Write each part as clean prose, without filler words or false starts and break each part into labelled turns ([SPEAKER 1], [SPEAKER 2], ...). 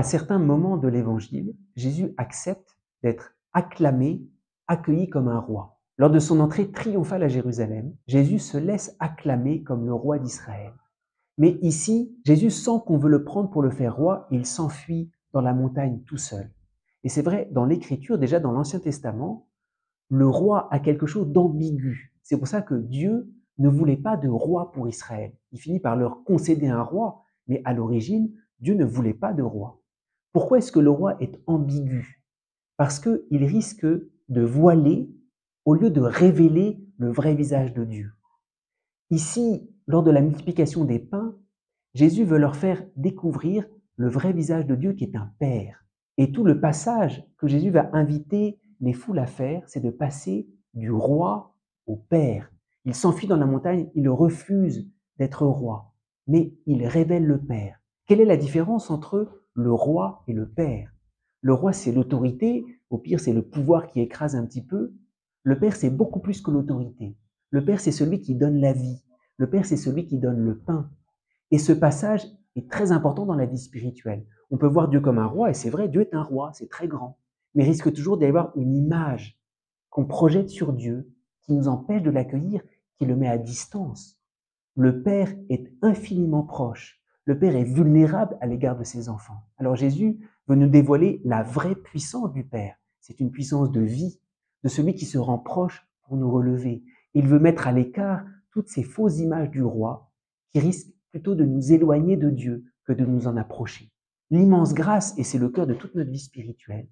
[SPEAKER 1] À certains moments de l'Évangile, Jésus accepte d'être acclamé, accueilli comme un roi. Lors de son entrée triomphale à Jérusalem, Jésus se laisse acclamer comme le roi d'Israël. Mais ici, Jésus sent qu'on veut le prendre pour le faire roi et il s'enfuit dans la montagne tout seul. Et c'est vrai, dans l'Écriture, déjà dans l'Ancien Testament, le roi a quelque chose d'ambigu. C'est pour ça que Dieu ne voulait pas de roi pour Israël. Il finit par leur concéder un roi, mais à l'origine, Dieu ne voulait pas de roi. Pourquoi est-ce que le roi est ambigu? Parce qu'il risque de voiler au lieu de révéler le vrai visage de Dieu. Ici, lors de la multiplication des pains, Jésus veut leur faire découvrir le vrai visage de Dieu qui est un Père. Et tout le passage que Jésus va inviter les foules à faire, c'est de passer du roi au Père. Il s'enfuit dans la montagne, il refuse d'être roi, mais il révèle le Père. Quelle est la différence entre le roi et le Père? Le roi, c'est l'autorité, au pire, c'est le pouvoir qui écrase un petit peu. Le Père, c'est beaucoup plus que l'autorité. Le Père, c'est celui qui donne la vie. Le Père, c'est celui qui donne le pain. Et ce passage est très important dans la vie spirituelle. On peut voir Dieu comme un roi, et c'est vrai, Dieu est un roi, c'est très grand. Mais il risque toujours d'y avoir une image qu'on projette sur Dieu, qui nous empêche de l'accueillir, qui le met à distance. Le Père est infiniment proche. Le Père est vulnérable à l'égard de ses enfants. Alors Jésus veut nous dévoiler la vraie puissance du Père. C'est une puissance de vie, de celui qui se rend proche pour nous relever. Il veut mettre à l'écart toutes ces fausses images du roi qui risquent plutôt de nous éloigner de Dieu que de nous en approcher. L'immense grâce, et c'est le cœur de toute notre vie spirituelle,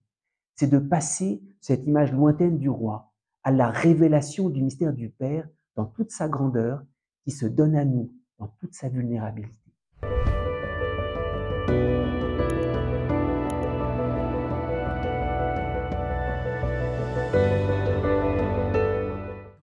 [SPEAKER 1] c'est de passer cette image lointaine du roi à la révélation du mystère du Père dans toute sa grandeur, qui se donne à nous dans toute sa vulnérabilité.